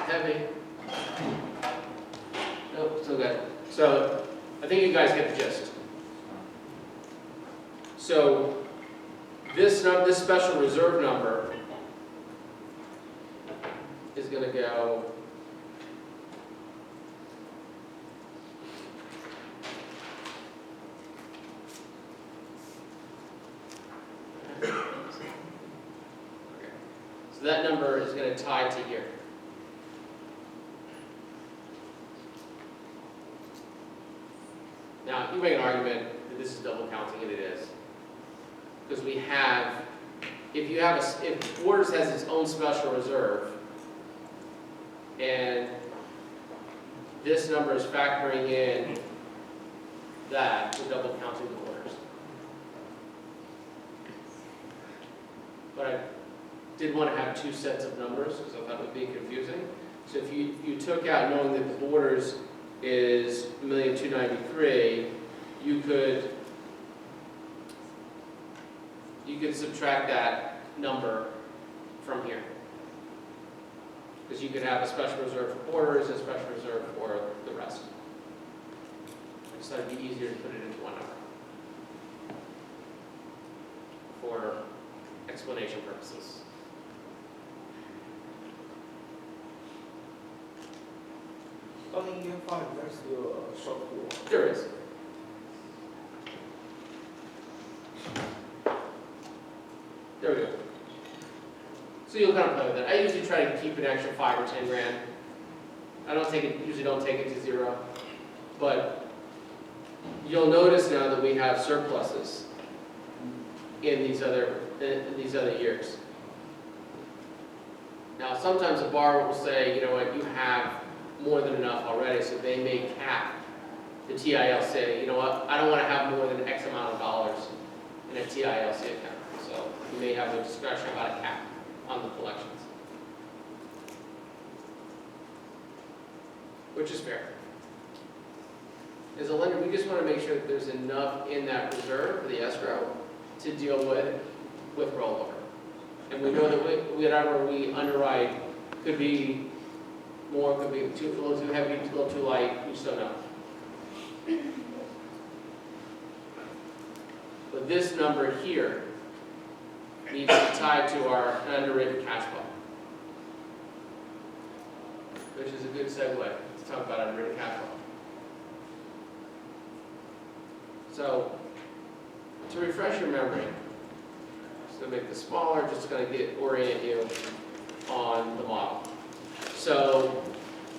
heavy. Nope, still good. So I think you guys get the gist. So this special reserve number is going to go so that number is going to tie to here. Now, you make an argument that this is double counting, and it is. Because we have, if Borders has its own special reserve, and this number is factoring in that, we're double counting the Borders. But I did want to have two sets of numbers, because I thought it would be confusing. So if you took out, knowing that the Borders is 1,293,000, you could subtract that number from here. Because you could have a special reserve for Borders and a special reserve for the rest. I just thought it'd be easier to put it into one number for explanation purposes. But in Game 5, there's still a short pool. There is. There we go. So you'll kind of play with it. I usually try to keep an extra 5 or 10 grand. I usually don't take it to zero. But you'll notice now that we have surpluses in these other years. Now sometimes a borrower will say, you know what, you have more than enough already, so they may cap the TILC. You know what, I don't want to have more than X amount of dollars in a TILC account. So you may have a discretion about a cap on the collections, which is fair. As a lender, we just want to make sure that there's enough in that reserve for the escrow to deal with rollover. And we know that whatever we underwrite could be more, could be a little too heavy, a little too light, we just don't know. But this number here needs to be tied to our underwritten cash flow, which is a good segue to talk about underwritten cash flow. So, to refresh your memory, just going to make this smaller, just going to orient you on the model. So,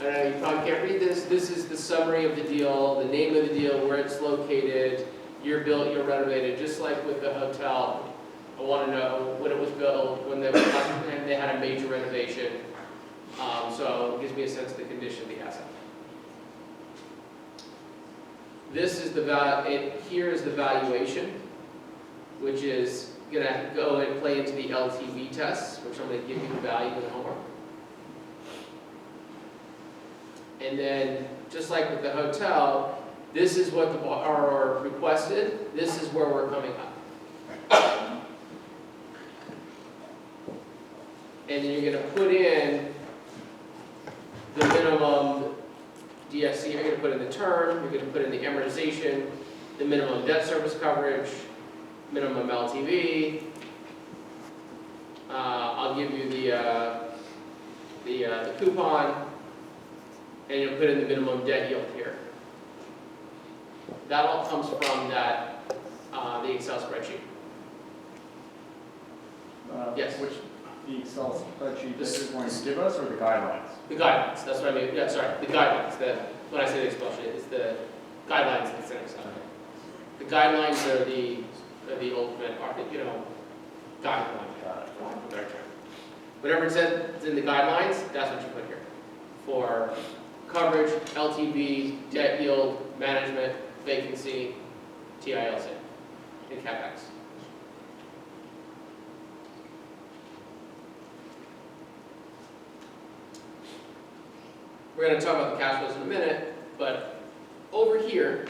I know you probably can't read this. This is the summary of the deal, the name of the deal, where it's located, year built, year renovated, just like with the hotel. I want to know when it was built, when they had a major renovation. So it gives me a sense of the condition of the asset. This is here is the valuation, which is going to go and play into the LTV tests, which I'm going to give you the value in the homework. And then, just like with the hotel, this is what the borrower requested. This is where we're coming up. And then you're going to put in the minimum DSC, you're going to put in the term, you're going to put in the amortization, the minimum debt service coverage, minimum LTV. I'll give you the coupon, and you'll put in the minimum debt yield here. That all comes from that the Excel spreadsheet. Yes. Which the Excel spreadsheet that you're going to give us, or the guidelines? The guidelines. That's what I mean. Yeah, sorry. The guidelines. When I say the Excel sheet, it's the guidelines that's in Excel. The guidelines are the ultimate, guideline. Whatever it says in the guidelines, that's what you put here for coverage, LTV, debt yield, management, vacancy, TILC, and CapEx. We're going to talk about the cash flows in a minute, but over here,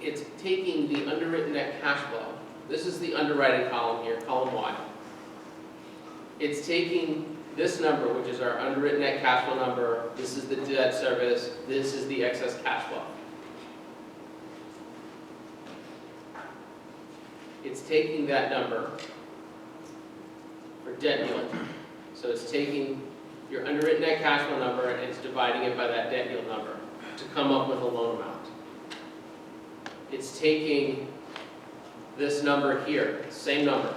it's taking the underwritten net cash flow. This is the underwriting column here, column Y. It's taking this number, which is our underwritten net cash flow number, this is the debt service, this is the excess cash flow. It's taking that number for debt yield. So it's taking your underwritten net cash flow number and it's dividing it by that debt yield number to come up with a loan amount. It's taking this number here, same number,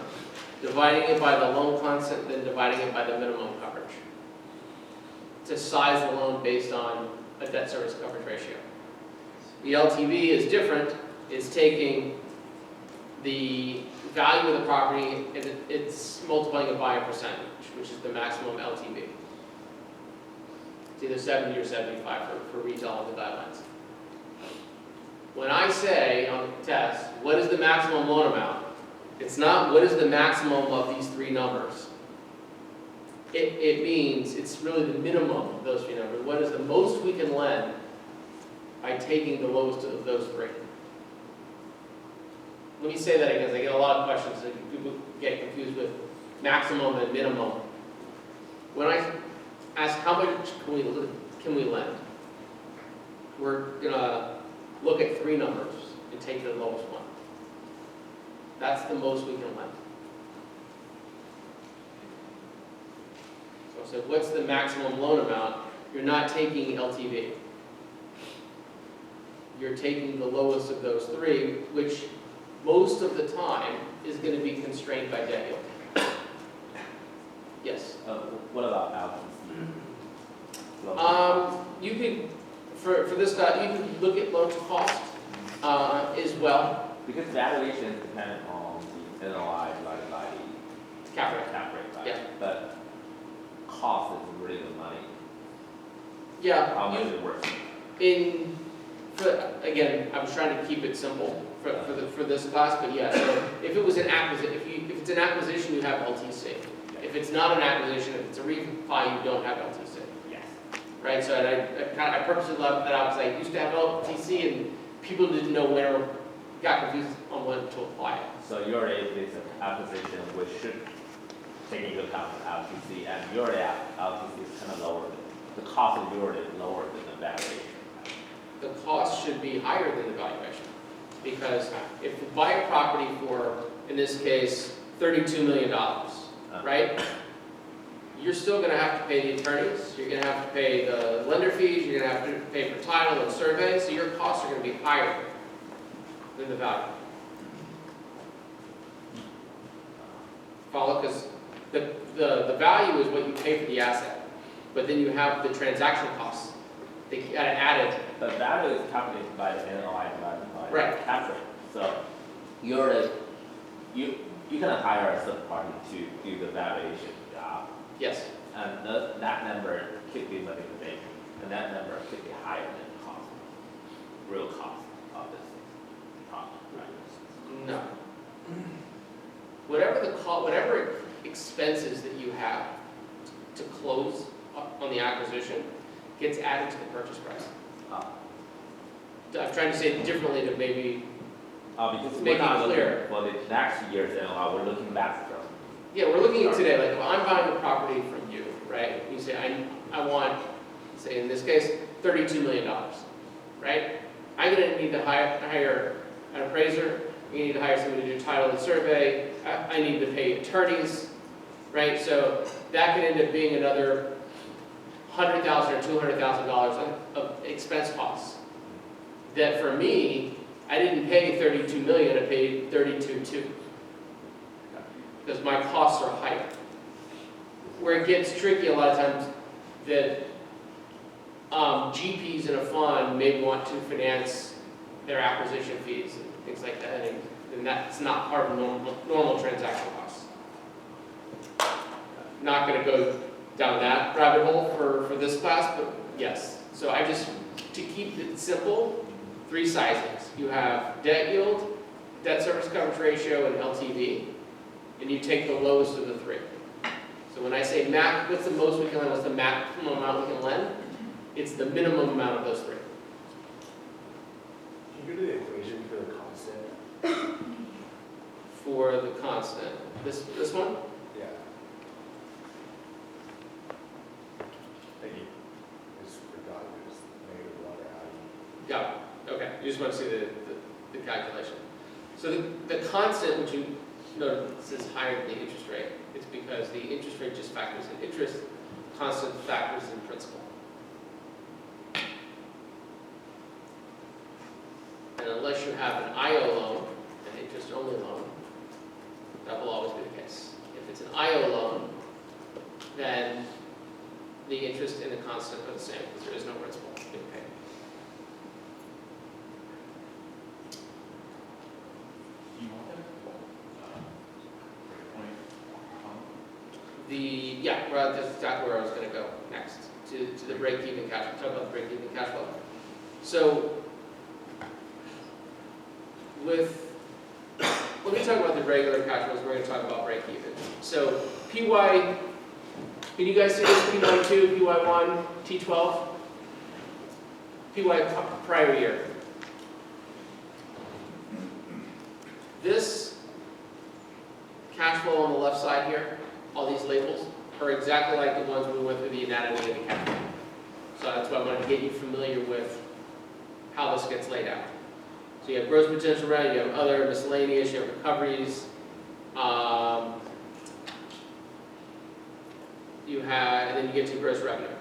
dividing it by the loan constant, then dividing it by the minimum coverage to size the loan based on a debt service coverage ratio. The LTV is different. It's taking the value of the property and it's multiplying it by a percentage, which is the maximum LTV. It's either 70 or 75 for retail on the guidelines. When I say on the test, what is the maximum loan amount? It's not what is the maximum of these three numbers. It means it's really the minimum of those three numbers. What is the most we can lend by taking the lowest of those three? Let me say that again, because I get a lot of questions and people get confused with maximum and minimum. When I ask how much can we lend, we're going to look at three numbers and take the lowest one. That's the most we can lend. So I said, what's the maximum loan amount? You're not taking LTV. You're taking the lowest of those three, which most of the time is going to be constrained by debt yield. Yes? What about LTC? You could, for this guy, you could look at loan to cost as well. Because valuation is dependent on the NOI divided by the Cap rate. right? Yeah. But cost is really the money. Yeah. How much it worth? Again, I was trying to keep it simple for this class, but yeah. So if it was an acquisition, if it's an acquisition, you have LTC. If it's not an acquisition, if it's a refi, you don't have LTC. Yes. Right. So I purposely left that out because I used to have LTC and people didn't know where, got confused on when to apply it. So your rate is an acquisition which should take into account the LTC, and your LTC is kind of lower. The cost of your rate is lower than the valuation. The cost should be higher than the valuation. Because if you buy a property for, in this case, $32 million, right? You're still going to have to pay the attorneys, you're going to have to pay the lender fees, you're going to have to pay for title and survey, so your costs are going to be higher than the value. Follow? Because the value is what you pay for the asset, but then you have the transaction costs. They get added. The value is calculated by the NOI divided by Right. the cap rate. So you can hire a third party to do the valuation job, Yes. and that number could be manipulated, and that number could be higher than the cost, real cost of this project, right? No. Whatever expenses that you have to close on the acquisition gets added to the purchase price. I'm trying to say it differently to maybe, Because Make we're it not clear. looking for the next year's NOI, we're looking back from. yeah, we're looking at today, like if I'm buying a property from you, right? You say, I want, say in this case, $32 million, right? I'm gonna need to hire an appraiser, you need to hire somebody to do title and survey, I need to pay attorneys, right? So that could end up being another $100,000 or $200,000 of expense costs. That for me, I didn't pay $32 million, I paid $32.2. Because my costs are higher. Where it gets tricky a lot of times, that GPs in a fund may want to finance their acquisition fees and things like that, and that's not part of normal transaction costs. Not going to go down that rabbit hole for this class, but yes. So I just, to keep it simple, three sizings. You have debt yield, debt service coverage ratio, and LTV, and you take the lowest of the three. So when I say what's the most we can lend, what's the maximum amount we can lend, it's the minimum amount of those three. Can you do the equation for the constant? For the constant. This one? Yeah. Yeah, okay, you just want to see the calculation. So the constant, which you notice is higher than the interest rate, it's because the interest rate just factors in interest, constant factors in principal. And unless you have an IO loan, an interest-only loan, that will always be the case. If it's an IO loan, then the interest and the constant are the same because there is no principal being paid. You want that? Well, that's exactly where I was going to go next, to the break-even cash. We'll talk about the break-even cash flow. So, let me talk about the regular cash flows. We're going to talk about break-even. So, PY, can you guys see this? PY2, PY1, T12, PY prior year. This cash flow on the left side here, all these labels, are exactly like the ones we went through the anatomy of the cash flow. So that's why I wanted to get you familiar with how this gets laid out. So you have gross potential revenue, you have other miscellaneous, you have recoveries, and then you get to gross revenue.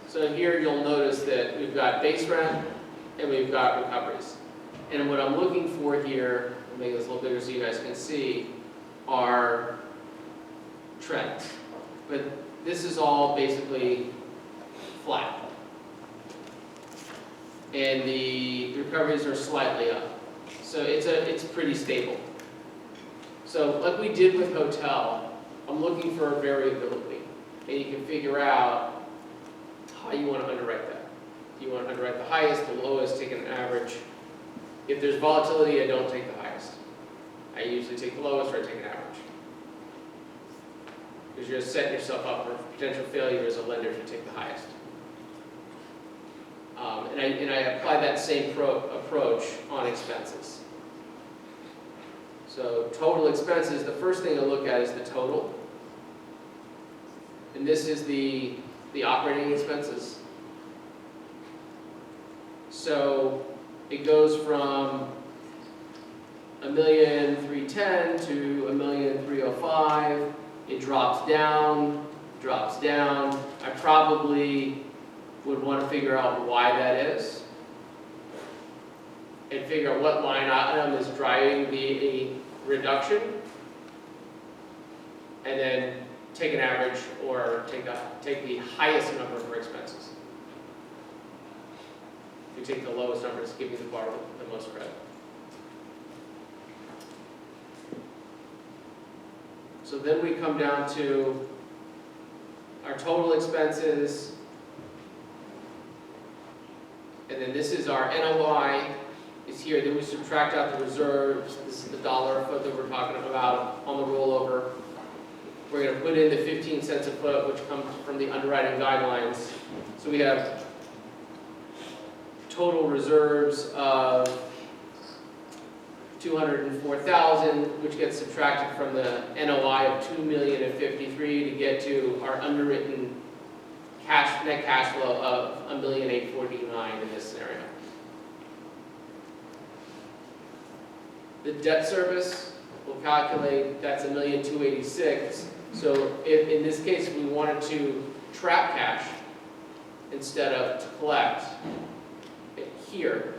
So here you'll notice that we've got base rent and we've got recoveries. And what I'm looking for here, I'll make this a little bigger so you guys can see, are trends. But this is all basically flat. And the recoveries are slightly up. So it's pretty stable. So like we did with hotel, I'm looking for a variability. And you can figure out how you want to underwrite that. Do you want to underwrite the highest, the lowest, take an average? If there's volatility, I don't take the highest. I usually take the lowest or I take an average. Because you're setting yourself up for potential failure as a lender if you take the highest. And I apply that same approach on expenses. So total expenses, the first thing I look at is the total. And this is the operating expenses. So it goes from $1,310,000 to $1,305,000. It drops down. I probably would want to figure out why that is, and figure out what line item is driving the reduction, and then take an average or take the highest number for expenses. If you take the lowest number, it's giving the borrower the most credit. So then we come down to our total expenses, and then this is our NOI is here. Then we subtract out the reserves. This is the dollar a foot that we're talking about on the rollover. We're going to put in the 15 cents a foot, which comes from the underwriting guidelines. So we have total reserves of $204,000, which gets subtracted from the NOI of $2,053,000 to get to our underwritten net cash flow of $1,849,000 in this scenario. The debt service, we'll calculate that's $1,286,000. So if in this case we wanted to trap cash instead of to collect it here,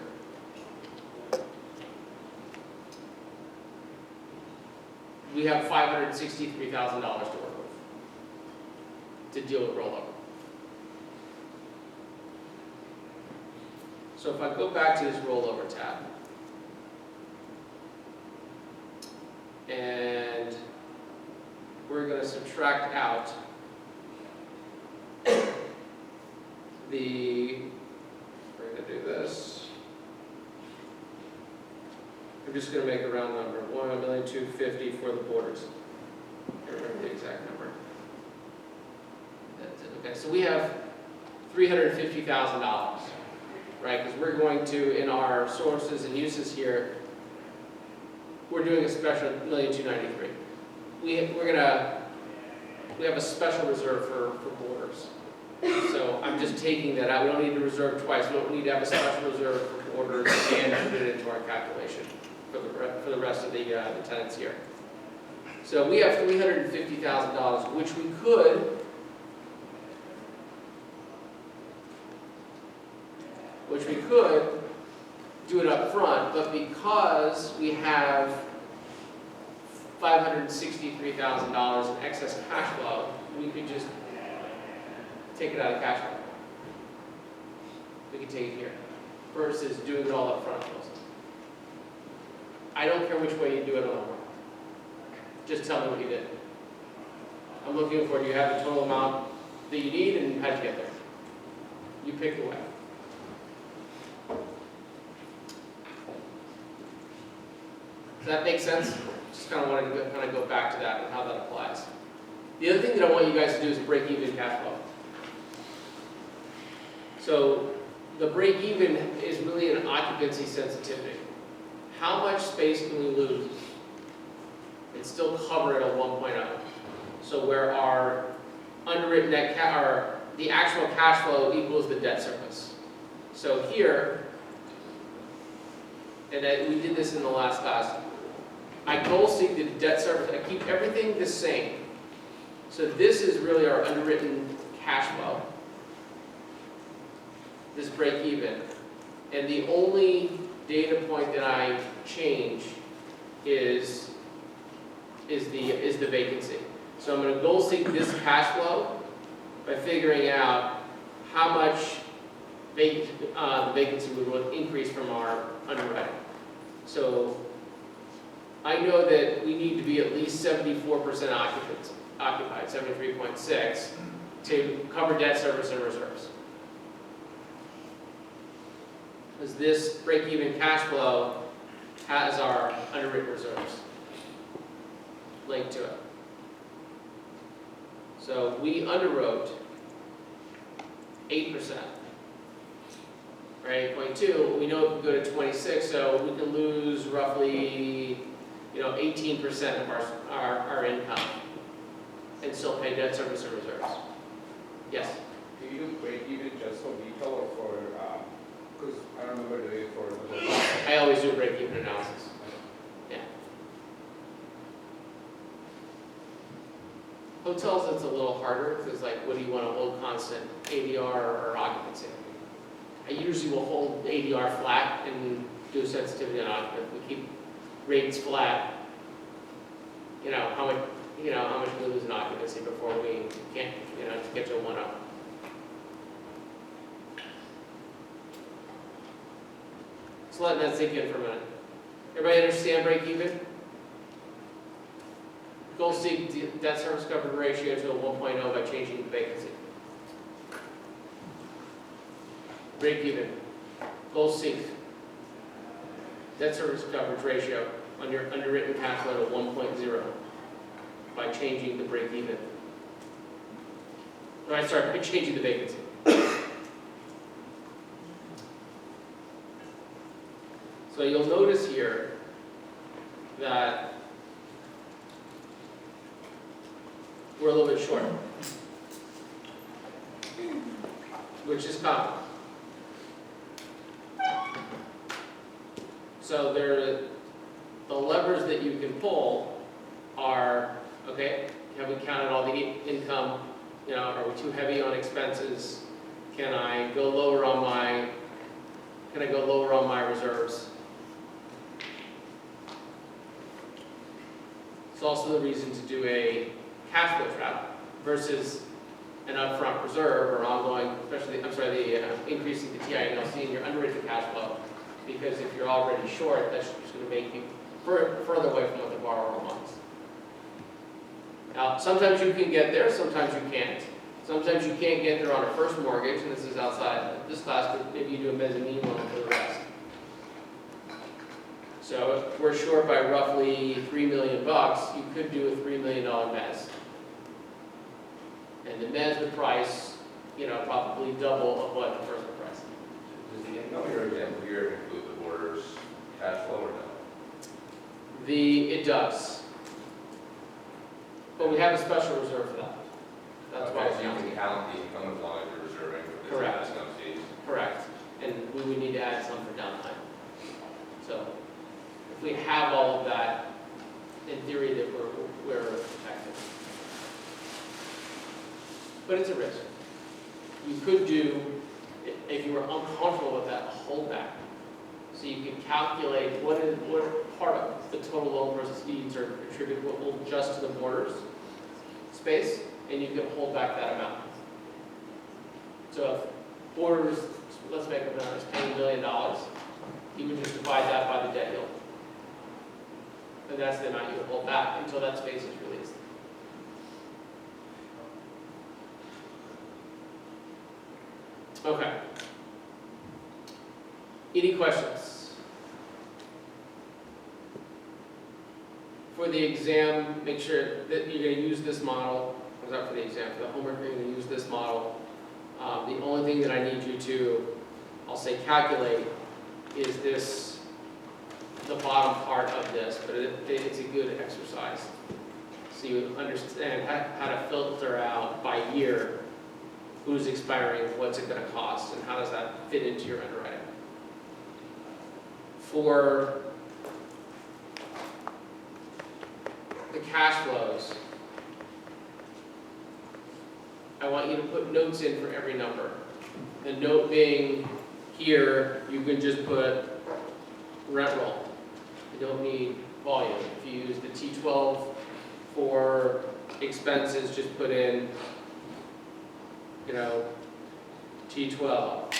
we have $563,000 to work with to deal with rollover. So if I go back to this rollover tab, and we're going to subtract out we're going to do this. I'm just going to make a round number, $1,250,000 for the borders. I can't remember the exact number. That's it. Okay, so we have $350,000, right? Because we're going to, in our sources and uses here, we're doing a special $1,293,000. We have a special reserve for borders. So I'm just taking that out, we don't need to reserve twice, we don't need to have a special reserve for orders and put it into our calculation for the rest of the tenants here. So we have $350,000, which we could do it up front, but because we have $563,000 in excess cash flow, we could just take it out of cash flow. We could take it here, versus doing it all up front. I don't care which way you do it on the warrant. Just tell me what you did. I'm looking for, do you have the total amount that you need and how'd you get there? You pick the way. Does that make sense? Just kind of wanted to go back to that and how that applies. The other thing that I want you guys to do is break even cash flow. So the break even is really an occupancy sensitivity. How much space can we lose and still cover it at 1.0? So where our underwritten net the actual cash flow equals the debt service. So here, and we did this in the last class, I goal seek the debt service, I keep everything the same. So this is really our underwritten cash flow. This break even. And the only data point that I change is the vacancy. So I'm going to goal seek this cash flow by figuring out how much the vacancy would increase from our underwriting. So I know that we need to be at least 74% occupied, 73.6, to cover debt service and reserves. Because this break-even cash flow has our underwritten reserves linked to it. So we underwrote 8%, right? 8.2. We know it can go to 26, so we can lose roughly, 18% of our income and still pay debt service and reserves. Yes. Do you break even just for retail or for? Because I don't remember doing it for. I always do a break-even analysis. Yeah. Hotels, it's a little harder because, what do you want to hold constant, ADR or occupancy? I usually will hold ADR flat and do sensitivity on occupancy. We keep rates flat. How much we lose in occupancy before we can't, get to a 1-0. So letting that sink in for a minute. Everybody understand break even? Goal seek debt service coverage ratio to a 1.0 by changing the vacancy. Break even. Goal seek debt service coverage ratio on your underwritten cash flow to 1.0 by changing the break even. By changing the vacancy. So you'll notice here that we're a little bit short, which is common. So the levers that you can pull are, okay, have we counted all the income? Are we too heavy on expenses? Can I go lower on my reserves? It's also the reason to do a cash flow trap versus an upfront reserve or ongoing, increasing the TI&LC in your underwritten cash flow. Because if you're already short, that's just going to make you further away from what the borrower wants. Now, sometimes you can get there, sometimes you can't. Sometimes you can't get there on a first mortgage, and this is outside this class, but maybe you do a mezzanine loan for the rest. So if we're short by roughly $3 million, you could do a $3 million mezz. And the mezz would price, probably double of what the first would price. Does the income your example here include the borrower's cash flow or no? It does. But we have a special reserve for that. That's why it's Okay, so you counting. can count the income as long as you're reserving for the Correct. discount fees. Correct, and we would need to add some for downtime. So if we have all of that, in theory, that we're protected. But it's a risk. You could do, if you were uncomfortable with that, a holdback. So you can calculate what part of the total loan proceeds are attributable just to the borders space, and you can hold back that amount. So if borders, let's make up a number, is $10 billion, you would just divide that by the debt yield. And that's the amount you would hold back until that space is released. Okay. Any questions? For the exam, make sure that you're going to use this model. Was that for the exam? For the homework, you're going to use this model. The only thing that I need you to, I'll say calculate, is this, the bottom part of this, but it's a good exercise. So you understand how to filter out by year who's expiring, what's it going to cost, and how does that fit into your underwriting. For the cash flows, I want you to put notes in for every number. The note being here, you can just put rent roll. You don't need volume. If you use the T12 for expenses, just put in, you know, T12.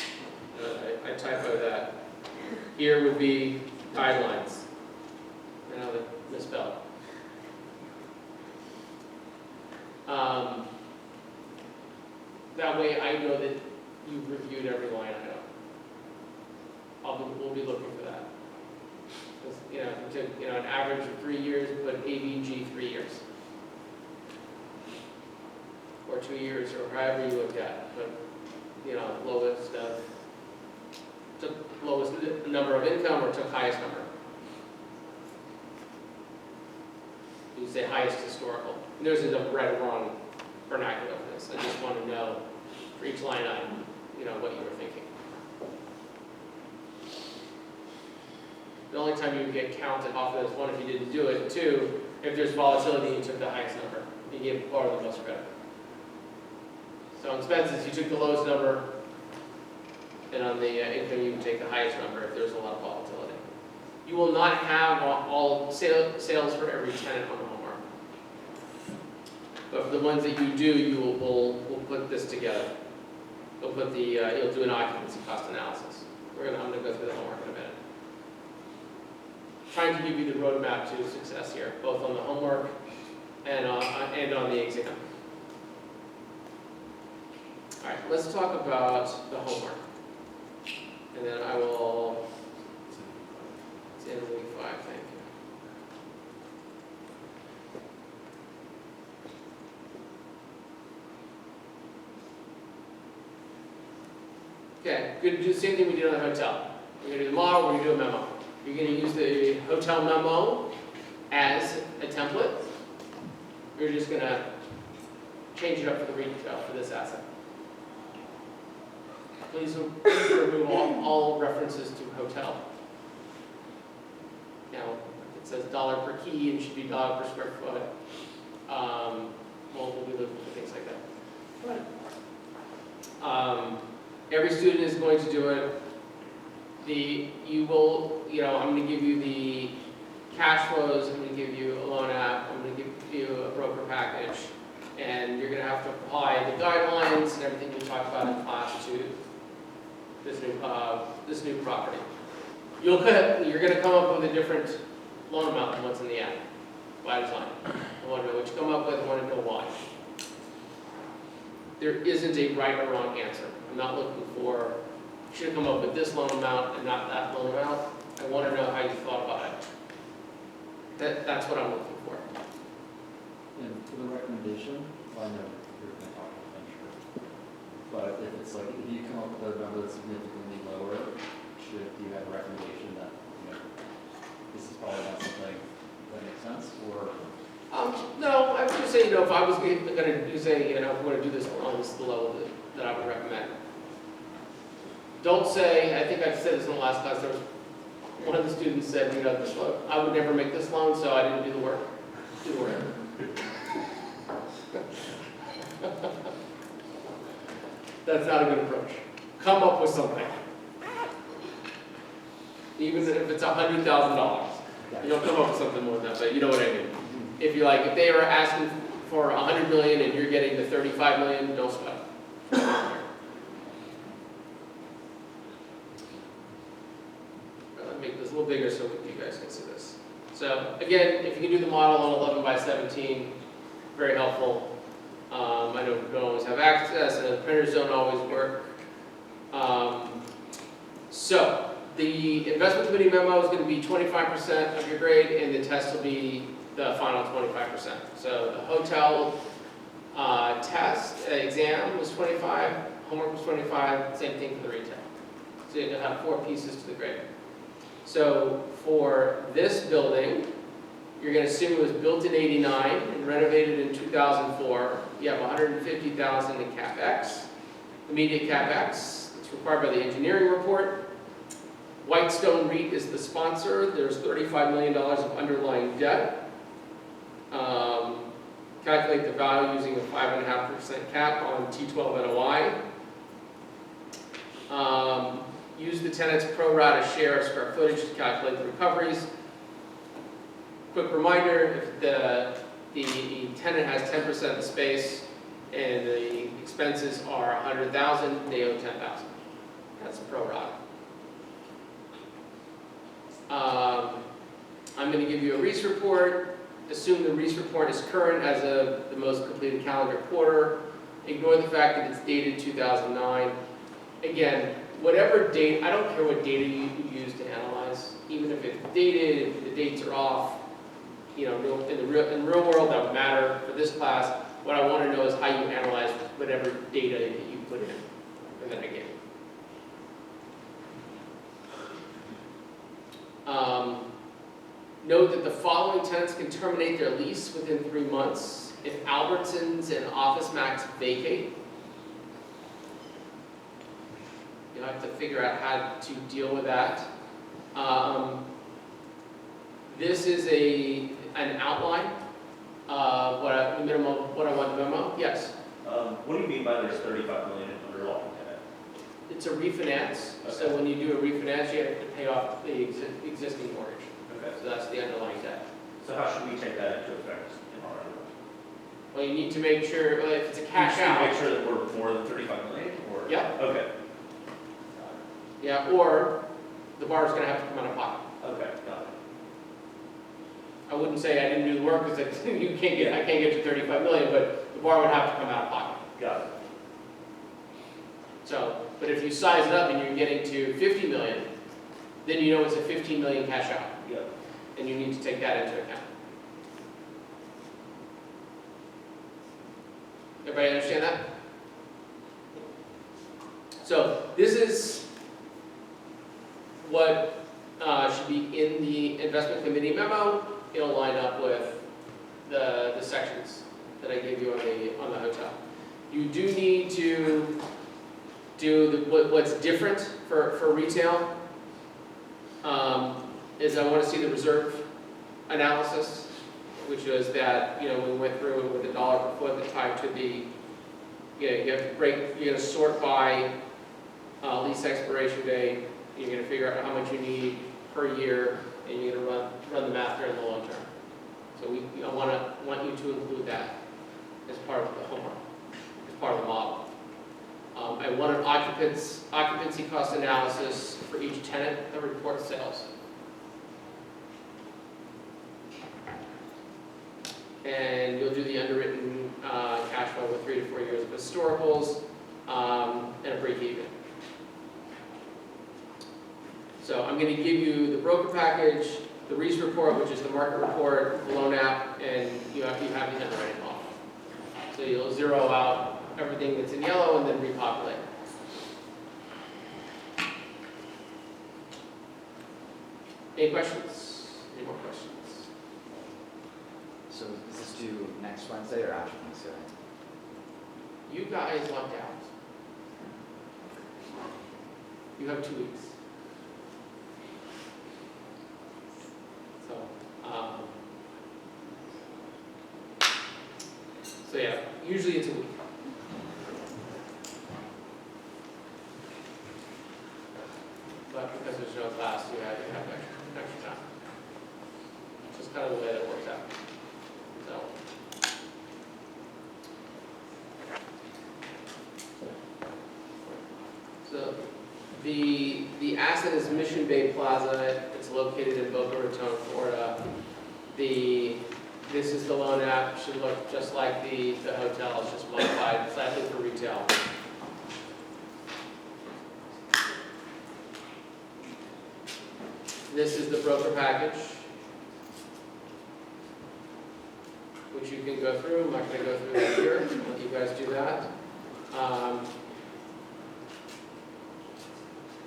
I typoed that. Here would be guidelines. I know that misspelled. That way I know that you've reviewed every line item. We'll be looking for that. You know, if you took, an average of 3 years, put ABG 3 years. Or 2 years, or however you looked at, but, lowest, took lowest number of income or took highest number. You say highest historical. And there's a right or wrong vernacular for this. I just want to know for each line item, what you were thinking. The only time you would get counted off of this, one, if you didn't do it, two, if there's volatility, you took the highest number. You gave borrow the most credit. So on expenses, you took the lowest number, and on the income, you would take the highest number if there's a lot of volatility. You will not have all sales for every tenant on the homework. But for the ones that you do, we'll put this together. We'll put you'll do an occupancy cost analysis. I'm gonna go through the homework in a minute. Trying to give you the roadmap to success here, both on the homework and on the exam. All right, let's talk about the homework. And then I will, it's in week 5, thank you. Okay, good to do the same thing we did on the hotel. We're gonna do the model, we're gonna do a memo. You're gonna use the hotel memo as a template. You're just gonna change it up for the retail for this asset. Please remove all references to hotel. Now, if it says dollar per key, it should be dollar per square foot. We'll be looking for things like that. Every student is going to do it. I'm going to give you the cash flows, I'm going to give you a loan app, I'm going to give you a broker package, and you're going to have to apply the guidelines and everything we talked about in class to this new property. You're going to come up with a different loan amount than what's in the app by design. I want to know what you come up with, I want to know why. There isn't a right or wrong answer. I'm not looking for, you should have come up with this loan amount and not that loan amount. I want to know how you thought about it. That's what I'm looking for. And for the recommendation, I know you're going to talk about venture, but if it's like, if you come up with a number that's significantly lower, should you have a recommendation that, this is probably not something that makes sense, or? No, I would just say, if I was going to say, if we're going to do this on level is the level that I would recommend. Don't say, I think I said this in the last class, there was, one of the students said, you know, this loan, I would never make this loan, so I didn't do the work. Do the work. That's not a good approach. Come up with something. Even if it's $100,000. You don't come up with something more than that, but you know what I mean. If you like, if they are asking for 100 million and you're getting the 35 million, don't sweat. Let me make this a little bigger so you guys can see this. So again, if you can do the model on 11 by 17, very helpful. I know we don't always have access, and the printers don't always work. So the investment committee memo is going to be 25% of your grade, and the test will be the final 25%. So the hotel test exam was 25, homework was 25, same thing for the retail. So you'll have 4 pieces to the grade. So for this building, you're going to assume it was built in '89 and renovated in 2004. You have 150,000 in CapEx, immediate CapEx. It's required by the engineering report. Whitestone REIT is the sponsor. There's $35 million of underlying debt. Calculate the value using a 5.5% cap on T12 NOI. Use the tenant's pro rata share of square footage to calculate the recoveries. Quick reminder, if the tenant has 10% of the space and the expenses are $100,000, they owe $10,000. That's a pro rata. I'm going to give you a REIS report. Assume the REIS report is current as of the most completed calendar quarter. Ignore the fact that it's dated 2009. Again, whatever date, I don't care what data you use to analyze. Even if it's dated, if the dates are off, you know, in the real world, that would matter. For this class, what I want to know is how you analyze whatever data that you put in, and then I gave. Note that the following tenants can terminate their lease within 3 months if Albertsons and Office Max vacate. You'll have to figure out how to deal with that. This is an outline of what the minimum, what I want the memo. Yes? What do you mean by there's 35 million in underlying debt? It's a refinance. So when you do a refinance, you have to pay off the existing mortgage. Okay. So that's the underlying debt. So how should we take that into effect in our underwriting? Well, you need to make sure, well, if it's a cash We should make out, sure that we're more than 35 million, or? Yeah. Okay. yeah, or the borrower's gonna have to come out of pocket. Okay, got it. I wouldn't say I didn't do the work because you can't get, I can't get to 35 million, but the borrower would have to come out of pocket. Got it. So, but if you size it up and you're getting to 50 million, then you know it's a 15 million cash out, Yep. and you need to take that into account. Everybody understand that? So this is what should be in the investment committee memo. It'll line up with the sections that I gave you on the hotel. You do need to do what's different for retail. Is I want to see the reserve analysis, which was that, you know, we went through with $1 per foot, the time to the, you know, you have to break, you're going to sort by lease expiration date. You're going to figure out how much you need per year, and you're going to run the math there in the long term. So I want you to include that as part of the homework, as part of the model. I want an occupancy cost analysis for each tenant that reports sales. And you'll do the underwritten cash flow with 3 to 4 years of historicals and a break even. So I'm going to give you the broker package, the REIS report, which is the market report, the loan app, and you have the underwriting model. So you'll zero out everything that's in yellow and then repopulate. Any questions? Any more questions? So is this due next Wednesday or after Wednesday? You guys lucked out. You have 2 weeks. So, so yeah, usually it's a week. But because there's no class, you have extra time. Just kind of the way that works out. So the asset is Mission Bay Plaza. It's located in Boca Raton, Florida. This is the loan app. Should look just like the hotel. It's just modified exactly for retail. This is the broker package, which you can go through. I'm not going to go through that here. I'll let you guys do that.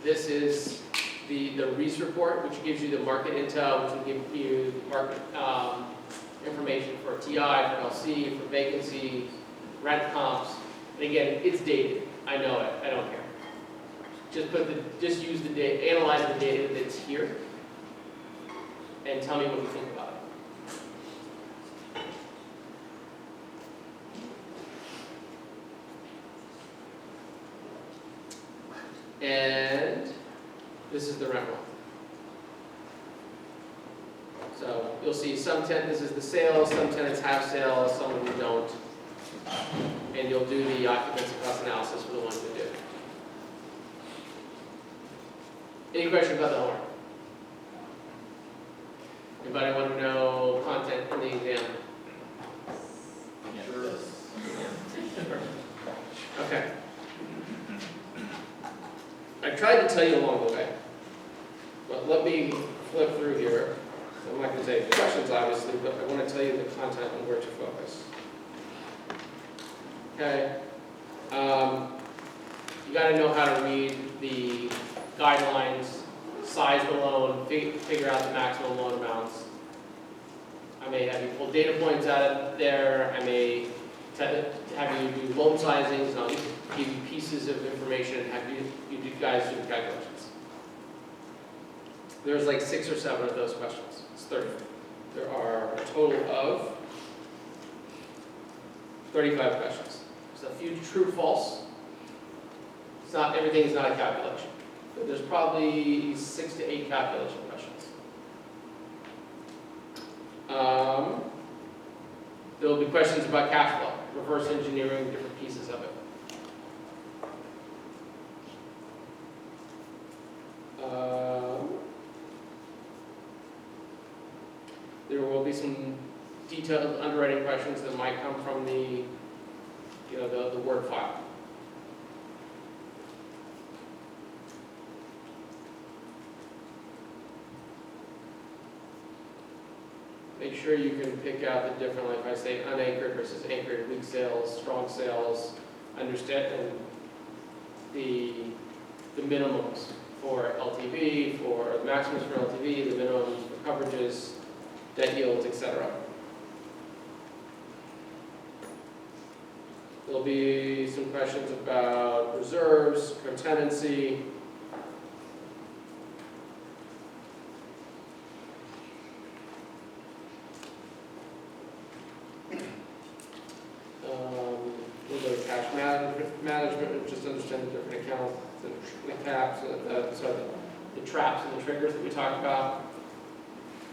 This is the REIS report, which gives you the market intel, which will give you market information for TI, for LC, for vacancy, rent comps. And again, it's dated. I know it. I don't care. Just use the data, analyze the data that's here, and tell me what you think about it. And this is the rent roll. So you'll see this is the sales, some tenants have sales, some of them don't. And you'll do the occupancy cost analysis for the ones that do. Any questions about the homework? Anybody want to know content in the exam? Sure. Okay. I tried to tell you along the way, but let me flip through here. I'm not going to take questions, obviously, but I want to tell you the content and where to focus. Okay. You got to know how to read the guidelines, size the loan, figure out the maximum loan amounts. I may have you pull data points out of there. I may have you do loan sizings, and I'll give you pieces of information and have you guys do the calculations. There's like 6 or 7 of those questions. It's 30. There are a total of 35 questions. There's a few true, false. It's not, everything is not a calculation. But there's probably 6 to 8 calculation questions. There will be questions about cash flow, reverse engineering different pieces of it. There will be some detailed underwriting questions that might come from the Word file. Make sure you can pick out the different, like if I say unanchored versus anchored, weak sales, strong sales, understand the minimums for LTV, for the maximums for LTV, the minimums for coverages, debt yields, etc. There'll be some questions about reserves, co-tenancy. A little bit of cash management, just understand the different accounts, the caps, the traps and the triggers that we talked about.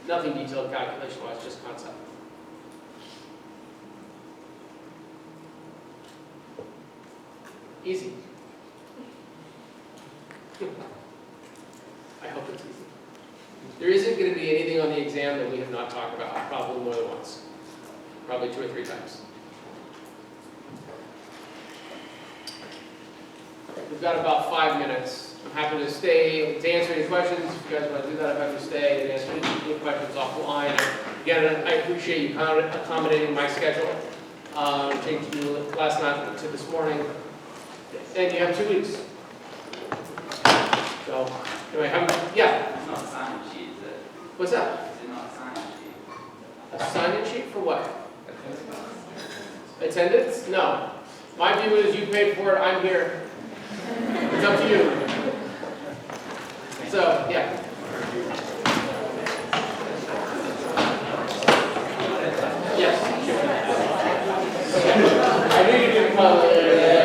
Nothing detailed calculation-wise, just concept. Easy. I hope it's easy. There isn't going to be anything on the exam that we have not talked about, probably more than once. Probably 2 or 3 times. We've got about 5 minutes. I'm happy to stay to answer any questions. If you guys want to do that, I'm happy to stay and answer any questions offline. Again, I appreciate you accommodating my schedule. Changed from last night to this morning. And you have 2 weeks. So, anyway, yeah? It's not a sign-in sheet, is it? What's that? Is it not a sign-in sheet? A sign-in sheet for what? Attendance? No. My view is you paid for it, I'm here. It's up to you. So, yeah. Yes. I knew you didn't call it.